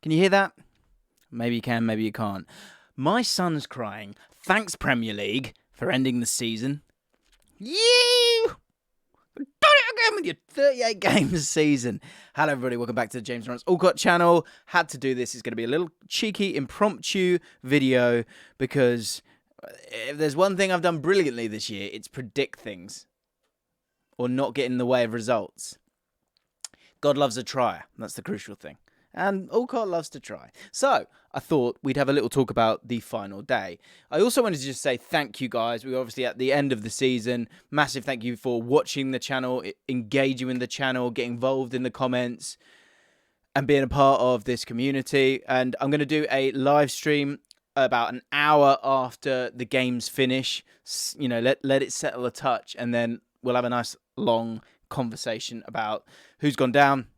Can you hear that? Maybe you can, maybe you can't. My son's crying. Thanks, Premier League, for ending the season. You! Done it again with your 38 games season. Hello, everybody. Welcome back to the James Lawrence Allcott channel. Had to do this. It's going to be a little cheeky, impromptu video because if there's one thing I've done brilliantly this year, it's predict things or not get in the way of results. God loves a trier. That's the crucial thing. And Allcott loves to try. So, I thought we'd have a little talk about the final day. I also wanted to just say thank you, guys. We're obviously at the end of the season. Massive thank you for watching the channel, engaging in the channel, getting involved in the comments, and being a part of this community. And I'm going to do a live stream about an hour after the games finish. You know, let it settle a touch, and then we'll have a nice long conversation about who's gone down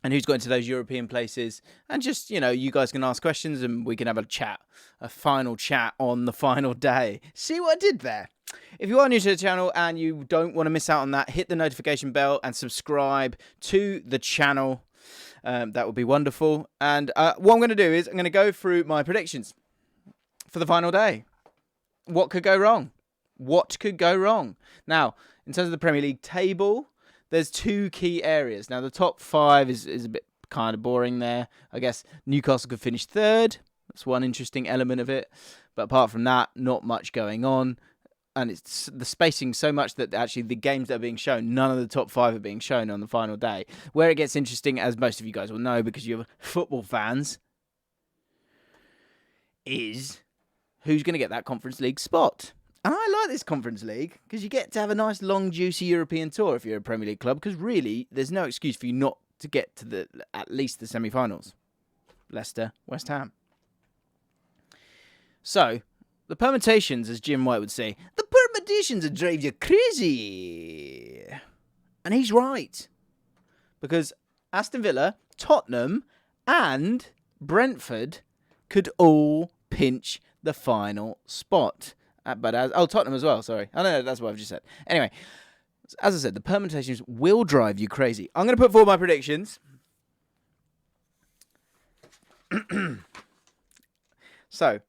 and who's got into those European places. And just, you know, you guys can ask questions and we can have a chat, a final chat on the final day. See what I did there? If you are new to the channel and you don't want to miss out on that, hit the notification bell and subscribe to the channel. That would be wonderful. And what I'm going to do is I'm going to go through my predictions for the final day. What could go wrong? What could go wrong? Now, in terms of the Premier League table, there's two key areas. Now, the top five is a bit kind of boring there. I guess Newcastle could finish third. That's one interesting element of it. But apart from that, not much going on. And it's the spacing so much that actually the games that are being shown, none of the top five are being shown on the final day. Where it gets interesting, as most of you guys will know because you're football fans, is who's going to get that Conference League spot. And I like this Conference League because you get to have a nice, long, juicy European tour if you're a Premier League club. Because really, there's no excuse for you not to get to at least the semi-finals. Leicester, West Ham. So, the permutations, as Jim White would say, the permutations that drive you crazy. And he's right. Because Aston Villa, Tottenham, and Brentford could all pinch the final spot. Tottenham as well, sorry. Oh, no, that's what I've just said. Anyway, as I said, the permutations will drive you crazy. I'm going to put forward my predictions. So,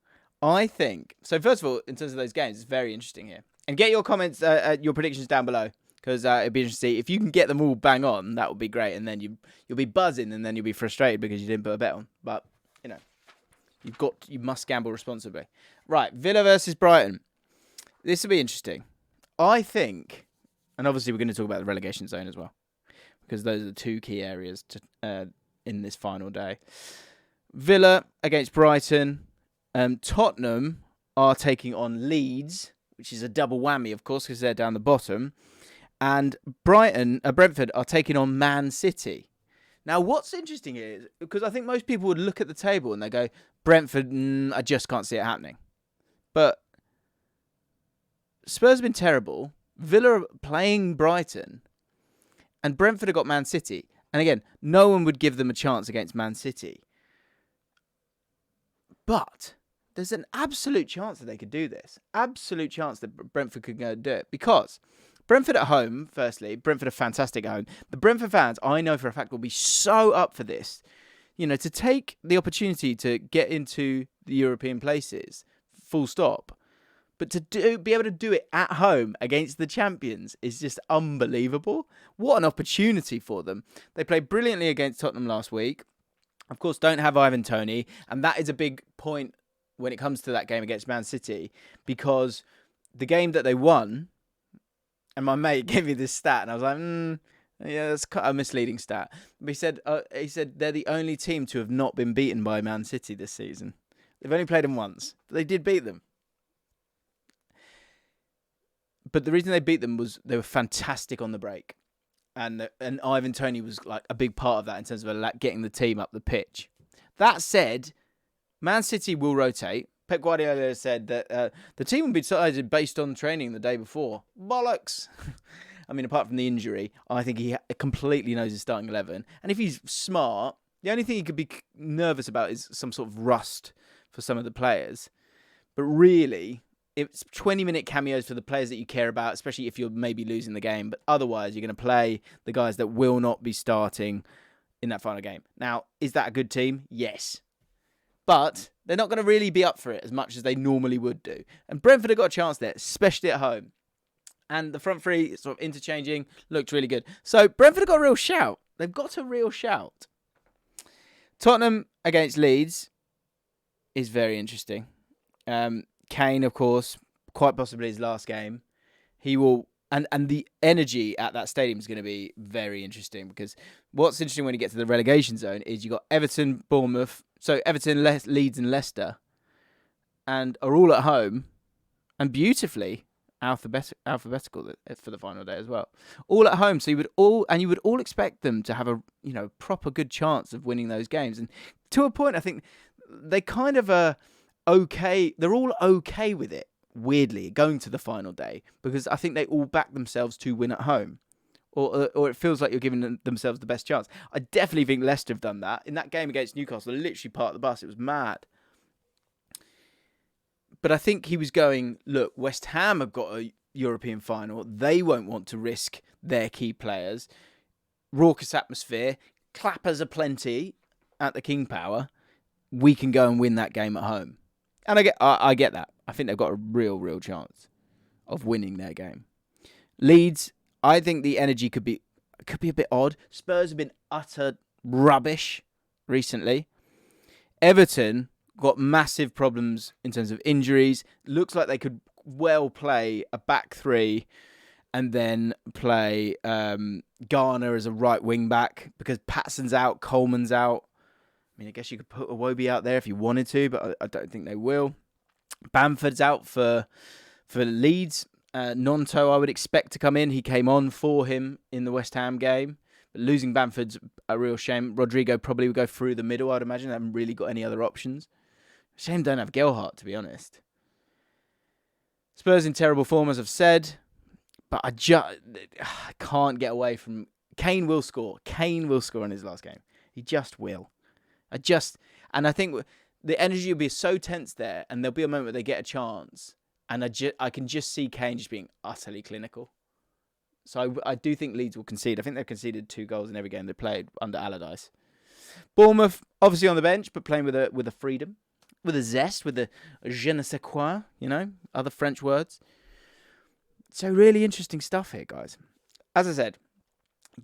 first of all, in terms of those games, it's very interesting here. And get your comments, your predictions down below, because it'd be interesting to see. If you can get them all bang on, that would be great. And then you'll be buzzing, and then you'll be frustrated because you didn't put a bet on. But, you know, you must gamble responsibly. Right, Villa versus Brighton. This will be interesting. I think, and obviously we're going to talk about the relegation zone as well, because those are the two key areas in this final day. Villa against Brighton. Tottenham are taking on Leeds, which is a double whammy, of course, because they're down the bottom. And Brentford are taking on Man City. Now, what's interesting here is, because I think most people would look at the table and they go, Brentford, I just can't see it happening. But Spurs have been terrible. Villa are playing Brighton. And Brentford have got Man City. And again, no one would give them a chance against Man City. But there's an absolute chance that they could do this. Absolute chance that Brentford could go and do it. Because Brentford at home, firstly, Brentford are fantastic at home. The Brentford fans, I know for a fact, will be so up for this. You know, to take the opportunity to get into the European places, full stop. But to be able to do it at home against the champions is just unbelievable. What an opportunity for them. They played brilliantly against Tottenham last week. Of course, don't have Ivan Toney. And that is a big point when it comes to that game against Man City. Because the game that they won, and my mate gave me this stat, and I was like, yeah, that's a misleading stat. But he said they're the only team to have not been beaten by Man City this season. They've only played them once, but they did beat them. But the reason they beat them was they were fantastic on the break. And Ivan Toney was like a big part of that in terms of getting the team up the pitch. That said, Man City will rotate. Pep Guardiola said that the team will be decided based on training the day before. Bollocks! I mean, apart from the injury, I think he completely knows his starting 11. And if he's smart, the only thing he could be nervous about is some sort of rust for some of the players. But really, it's 20-minute cameos for the players that you care about, especially if you're maybe losing the game. But otherwise, you're going to play the guys that will not be starting in that final game. Now, is that a good team? Yes. But they're not going to really be up for it as much as they normally would do. And Brentford have got a chance there, especially at home. And the front three sort of interchanging looked really good. So Brentford have got a real shout. They've got a real shout. Tottenham against Leeds is very interesting. Kane, of course, quite possibly his last game. He will... And the energy at that stadium is going to be very interesting, because what's interesting when you get to the relegation zone is you got Everton, Bournemouth, so Everton, Leeds and Leicester, and are all at home, and beautifully alphabetical for the final day as well. All at home, so you would all expect them to have a proper good chance of winning those games. And to a point, I think they kind of are okay. They're all okay with it. Weirdly, going to the final day, because I think they all back themselves to win at home, or it feels like you're giving themselves the best chance. I definitely think Leicester have done that in that game against Newcastle. They literally parked the bus. It was mad. But I think he was going, look, West Ham have got a European final. They won't want to risk their key players. Raucous atmosphere, clappers aplenty at the King Power. We can go and win that game at home, and I get that. I think they've got a real chance of winning their game. Leeds, I think the energy could be a bit odd. Spurs have been utter rubbish recently. Everton got massive problems in terms of injuries. Looks like they could well play a back three and then play Garner as a right wing back, because Patson's out, Coleman's out. I mean, I guess you could put Iwobi out there if you wanted to, but I don't think they will. Bamford's out for Leeds. Nonto, I would expect to come in. He came on for him in the West Ham game. But losing Bamford's a real shame. Rodrigo probably would go through the middle, I'd imagine. They haven't really got any other options. Shame don't have Gelhardt, to be honest. Spurs in terrible form, as I've said. But I can't get away from... Kane will score. Kane will score in his last game. He just will. And I think... the energy will be so tense there, and there'll be a moment where they get a chance, and I can just see Kane just being utterly clinical. So I do think Leeds will concede. I think they've conceded 2 goals in every game they played under Allardyce. Bournemouth, obviously on the bench, but playing with a freedom, with a zest, with a je ne sais quoi, other French words. So really interesting stuff here, guys. As I said,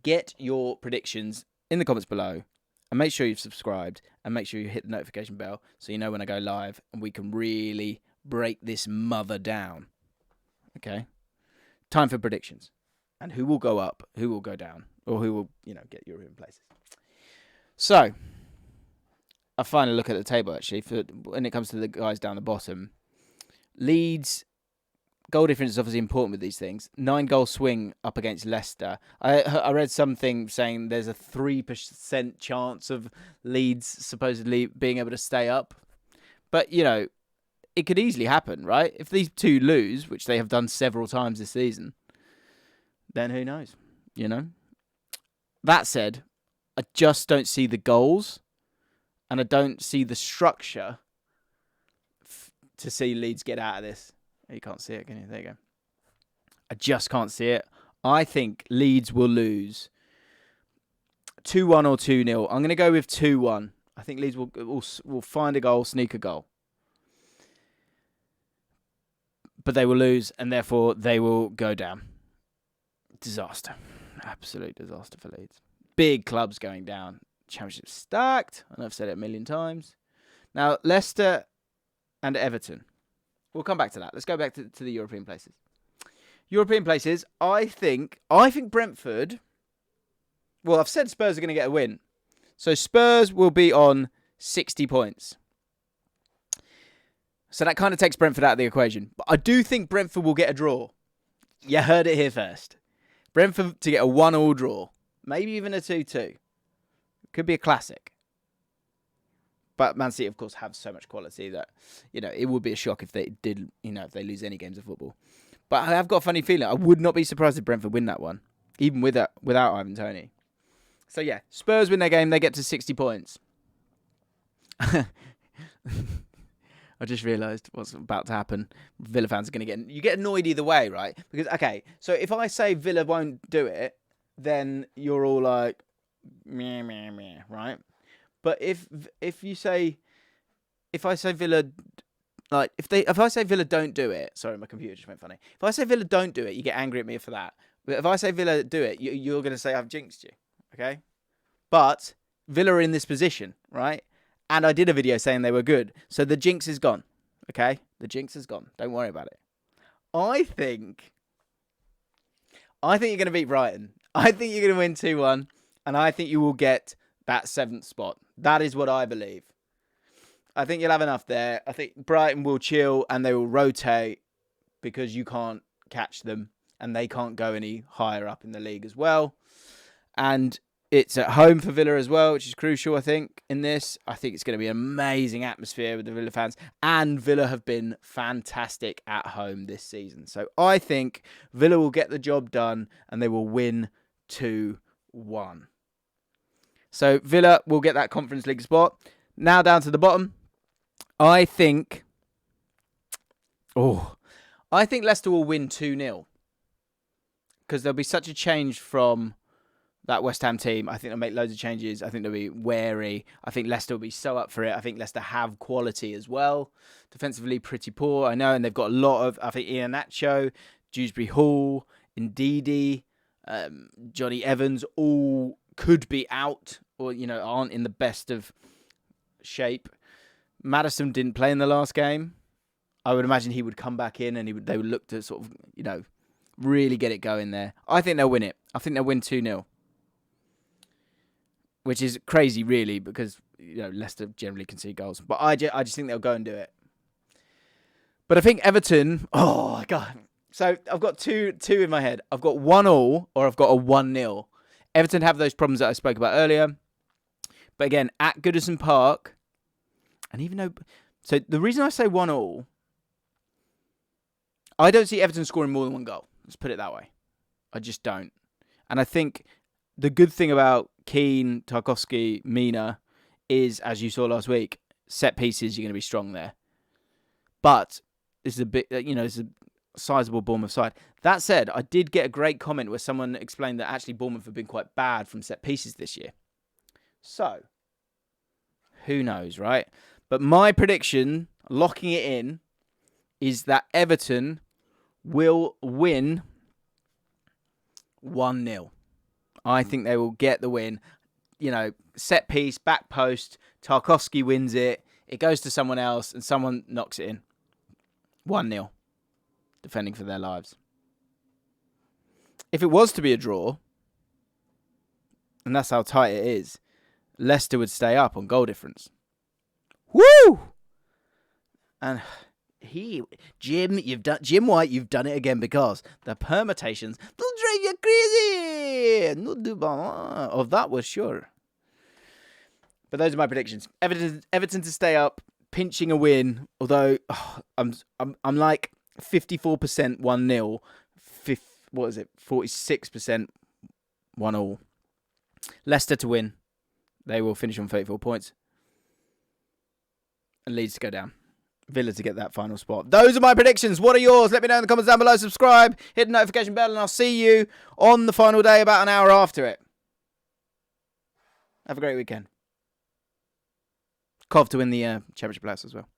get your predictions in the comments below. And make sure you've subscribed, and make sure you hit the notification bell so you know when I go live, and we can really break this mother down. Okay? Time for predictions. And who will go up, who will go down, or who will, get European places. So, a final look at the table, actually, for when it comes to the guys down the bottom. Leeds... goal difference is obviously important with these things. 9-goal swing up against Leicester. I read something saying there's a 3% chance of Leeds supposedly being able to stay up. But, it could easily happen, right? If these two lose, which they have done several times this season, then who knows, That said, I just don't see the goals, and I don't see the structure to see Leeds get out of this. You can't see it, can you? There you go. I just can't see it. I think Leeds will lose 2-1 or 2-0. I'm going to go with 2-1. I think Leeds will find a goal, sneak a goal. But they will lose, and therefore they will go down. Disaster. Absolute disaster for Leeds. Big clubs going down. Championship stacked. I know I've said it a million times. Now, Leicester and Everton. We'll come back to that. Let's go back to the European places. European places, I think Brentford... Well, I've said Spurs are going to get a win. So Spurs will be on 60 points. So that kind of takes Brentford out of the equation. But I do think Brentford will get a draw. You heard it here first. Brentford to get a 1-1 draw. Maybe even a 2-2. Could be a classic. But Man City, of course, have so much quality that, it would be a shock if they did, if they lose any games of football. But I have got a funny feeling. I would not be surprised if Brentford win that one, even without Ivan Toney. So, yeah, Spurs win their game. They get to 60 points. I just realised what's about to happen. Villa fans are going to you get annoyed either way, right? Because, okay, so if I say Villa won't do it, then you're all like, meh, meh, meh, right? But if I say Villa, like if I say Villa don't do it, sorry, my computer just went funny. If I say Villa don't do it, you get angry at me for that. But if I say Villa do it, you're going to say I've jinxed you, okay? But Villa are in this position, right? And I did a video saying they were good, so the jinx is gone, okay? The jinx is gone. Don't worry about it. I think you're going to beat Brighton. I think you're going to win 2-1, and I think you will get that 7th spot. That is what I believe. I think you'll have enough there. I think Brighton will chill and they will rotate because you can't catch them and they can't go any higher up in the league as well. And it's at home for Villa as well, which is crucial, I think, in this. I think it's going to be an amazing atmosphere with the Villa fans. And Villa have been fantastic at home this season. So I think Villa will get the job done and they will win 2-1. So Villa will get that Conference League spot. Now down to the bottom. I think Leicester will win 2-0. Because there'll be such a change from that West Ham team. I think they'll make loads of changes. I think they'll be wary. I think Leicester will be so up for it. I think Leicester have quality as well. Defensively, pretty poor, I know. And they've got a lot of, I think, Iheanacho, Dewsbury Hall, Ndidi, Johnny Evans, all could be out or, aren't in the best of shape. Maddison didn't play in the last game. I would imagine he would come back in and they would look to sort of, really get it going there. I think they'll win it. I think they'll win 2-0. Which is crazy, really, because, Leicester generally concede goals. But I just think they'll go and do it. But I think Everton, oh, God. So I've got two in my head. I've got 1-1 or I've got a 1-0. Everton have those problems that I spoke about earlier. But again, at Goodison Park, and even though... So the reason I say 1-1, I don't see Everton scoring more than one goal. Let's put it that way. I just don't. And I think the good thing about Keane, Tarkowski, Mina is, as you saw last week, set pieces, you're going to be strong there. But this is a bit, it's a sizable Bournemouth side. That said, I did get a great comment where someone explained that actually Bournemouth have been quite bad from set pieces this year. So, who knows, right? But my prediction, locking it in, is that Everton will win 1-0. I think they will get the win. Set piece, back post, Tarkowski wins it. It goes to someone else and someone knocks it in. 1-0. Defending for their lives. If it was to be a draw, and that's how tight it is, Leicester would stay up on goal difference. Woo! And Jim White, you've done it again because the permutations will drive you crazy. No doubt of that was sure. But those are my predictions. Everton to stay up, pinching a win. Although I'm like 54% 1-0, 46% 1-1. Leicester to win. They will finish on 34 points. And Leeds to go down. Villa to get that final spot. Those are my predictions. What are yours? Let me know in the comments down below. Subscribe, hit the notification bell, and I'll see you on the final day about an hour after it. Have a great weekend. Cov to win the Championship playoffs as well.